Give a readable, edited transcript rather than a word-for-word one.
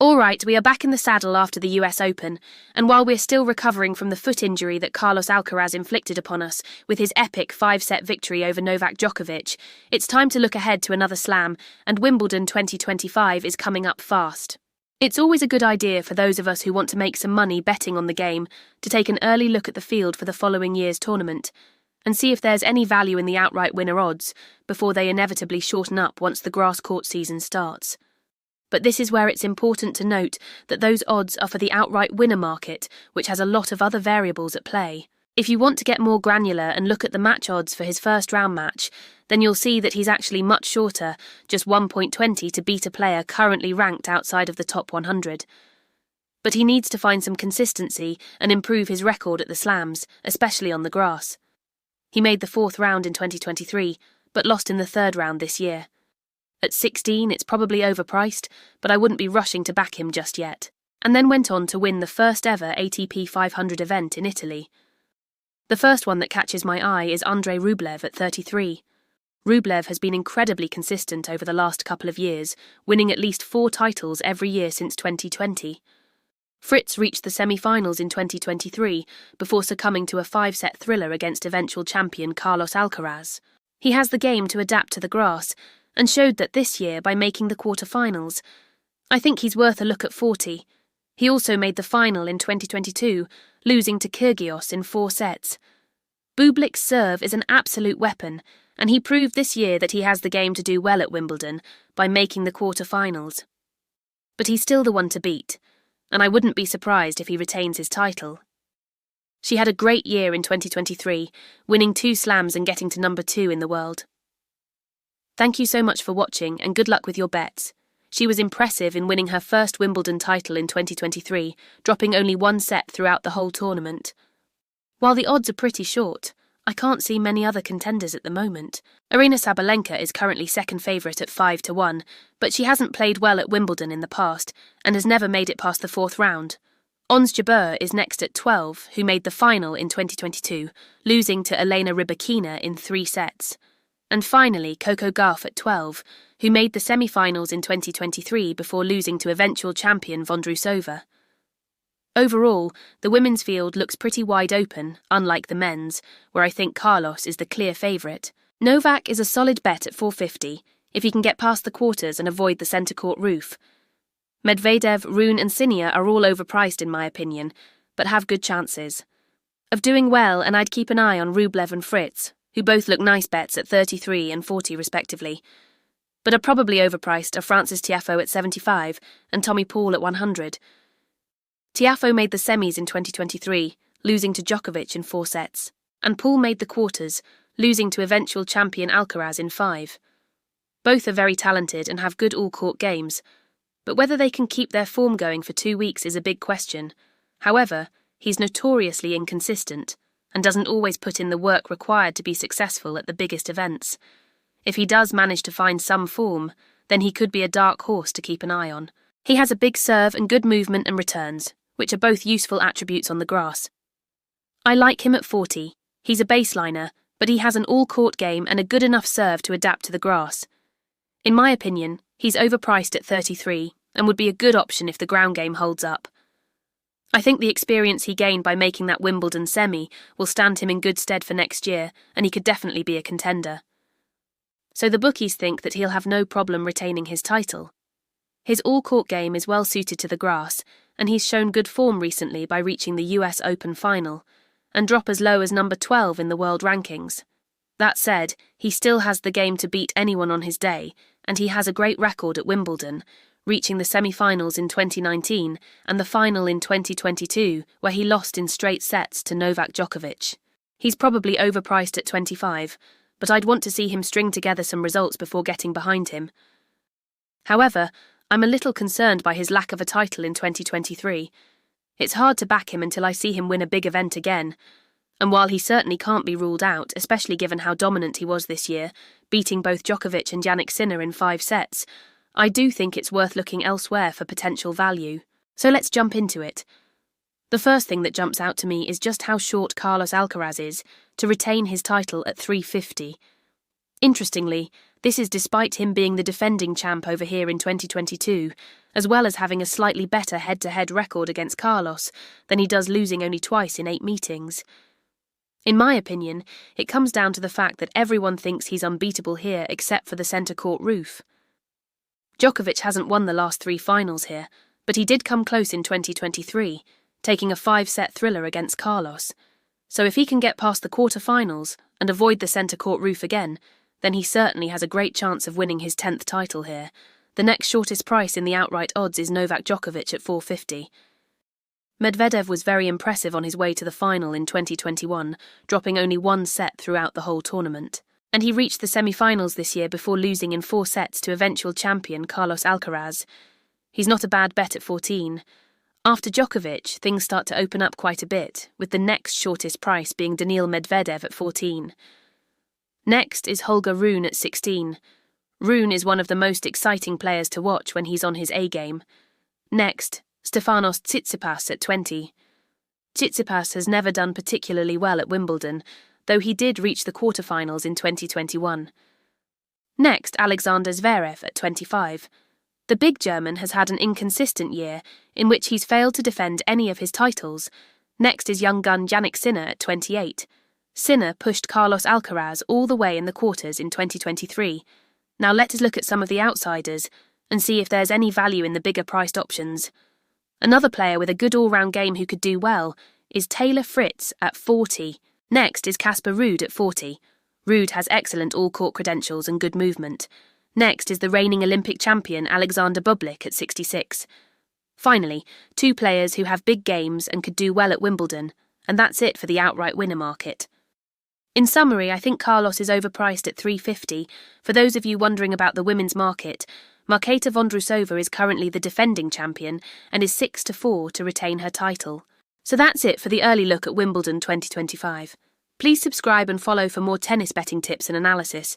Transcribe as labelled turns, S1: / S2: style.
S1: All right, we are back in the saddle after the US Open, and while we're still recovering from the foot injury that Carlos Alcaraz inflicted upon us with his epic 5-set victory over Novak Djokovic, it's time to look ahead to another slam, and Wimbledon 2025 is coming up fast. It's always a good idea for those of us who want to make some money betting on the game to take an early look at the field for the following year's tournament, and see if there's any value in the outright winner odds before they inevitably shorten up once the grass court season starts. But this is where it's important to note that those odds are for the outright winner market, which has a lot of other variables at play. If you want to get more granular and look at the match odds for his first round match, then you'll see that he's actually much shorter, just 1.20 to beat a player currently ranked outside of the top 100. But he needs to find some consistency and improve his record at the slams, especially on the grass. He made the fourth round in 2023, but lost in the third round this year. At 16, it's probably overpriced, but I wouldn't be rushing to back him just yet. And then went on to win the first ever ATP 500 event in Italy. The first one that catches my eye is Andrei Rublev at 33. Rublev has been incredibly consistent over the last couple of years, winning at least 4 titles every year since 2020. Fritz reached the semi-finals in 2023 before succumbing to a 5-set thriller against eventual champion Carlos Alcaraz. He has the game to adapt to the grass, and showed that this year by making the quarter-finals. I think he's worth a look at 40. He also made the final in 2022, losing to Kyrgios in 4 sets. Bublik's serve is an absolute weapon, and he proved this year that he has the game to do well at Wimbledon by making the quarter-finals. But he's still the one to beat, and I wouldn't be surprised if he retains his title. She had a great year in 2023, winning 2 slams and getting to number 2 in the world. Thank you so much for watching and good luck with your bets. She was impressive in winning her first Wimbledon title in 2023, dropping only 1 set throughout the whole tournament. While the odds are pretty short, I can't see many other contenders at the moment. Aryna Sabalenka is currently second favourite at 5-1, but she hasn't played well at Wimbledon in the past and has never made it past the 4th round. Ons Jabeur is next at 12, who made the final in 2022, losing to Elena Rybakina in 3 sets. And finally, Coco Gauff at 12, who made the semi-finals in 2023 before losing to eventual champion Vondrousova. Overall, the women's field looks pretty wide open, unlike the men's, where I think Carlos is the clear favourite. Novak is a solid bet at 450, if he can get past the quarters and avoid the centre court roof. Medvedev, Rune and Sinner are all overpriced in my opinion, but have good chances of doing well, and I'd keep an eye on Rublev and Fritz, who both look nice bets at 33 and 40 respectively, but are probably overpriced are Frances Tiafoe at 75 and Tommy Paul at 100. Tiafoe made the semis in 2023, losing to Djokovic in 4 sets, and Paul made the quarters, losing to eventual champion Alcaraz in 5. Both are very talented and have good all-court games, but whether they can keep their form going for 2 weeks is a big question. However, he's notoriously inconsistent and doesn't always put in the work required to be successful at the biggest events. If he does manage to find some form, then he could be a dark horse to keep an eye on. He has a big serve and good movement and returns, which are both useful attributes on the grass. I like him at 40. He's a baseliner, but he has an all-court game and a good enough serve to adapt to the grass. In my opinion, he's overpriced at 33 and would be a good option if the ground game holds up. I think the experience he gained by making that Wimbledon semi will stand him in good stead for next year, and he could definitely be a contender. So the bookies think that he'll have no problem retaining his title. His all-court game is well suited to the grass, and he's shown good form recently by reaching the US Open final, and drop as low as number 12 in the world rankings. That said, he still has the game to beat anyone on his day, and he has a great record at Wimbledon, reaching the semi-finals in 2019 and the final in 2022, where he lost in straight sets to Novak Djokovic. He's probably overpriced at 25, but I'd want to see him string together some results before getting behind him. However, I'm a little concerned by his lack of a title in 2023. It's hard to back him until I see him win a big event again, and while he certainly can't be ruled out, especially given how dominant he was this year, beating both Djokovic and Jannik Sinner in 5 sets, I do think it's worth looking elsewhere for potential value. So let's jump into it. The first thing that jumps out to me is just how short Carlos Alcaraz is to retain his title at 350. Interestingly, This is despite him being the defending champ over here in 2022, as well as having a slightly better head-to-head record against Carlos than he does losing only twice in 8 meetings. In my opinion, it comes down to the fact that everyone thinks he's unbeatable here except for the centre court roof. Djokovic hasn't won the last 3 finals here, but he did come close in 2023, taking a 5-set thriller against Carlos. So if he can get past the quarter-finals and avoid the centre court roof again, then he certainly has a great chance of winning his 10th title here. The next shortest price in the outright odds is Novak Djokovic at 450. Medvedev was very impressive on his way to the final in 2021, dropping only 1 set throughout the whole tournament. And he reached the semi-finals this year before losing in 4 sets to eventual champion Carlos Alcaraz. He's not a bad bet at 14. After Djokovic, things start to open up quite a bit, with the next shortest price being Daniil Medvedev at 14. Next is Holger Rune at 16. Rune is one of the most exciting players to watch when he's on his A-game. Next, Stefanos Tsitsipas at 20. Tsitsipas has never done particularly well at Wimbledon, though he did reach the quarterfinals in 2021. Next, Alexander Zverev at 25. The big German has had an inconsistent year, in which he's failed to defend any of his titles. Next is young gun Jannik Sinner at 28. Sinner pushed Carlos Alcaraz all the way in the quarters in 2023. Now let us look at some of the outsiders and see if there's any value in the bigger priced options. Another player with a good all-round game who could do well is Taylor Fritz at 40. Next is Casper Ruud at 40. Ruud has excellent all-court credentials and good movement. Next is the reigning Olympic champion Alexander Bublik at 66. Finally, 2 players who have big games and could do well at Wimbledon, and that's it for the outright winner market. In summary, I think Carlos is overpriced at 350. For those of you wondering about the women's market, Marketa Vondrousova is currently the defending champion and is 6-4 to retain her title. So that's it for the early look at Wimbledon 2025. Please subscribe and follow for more tennis betting tips and analysis.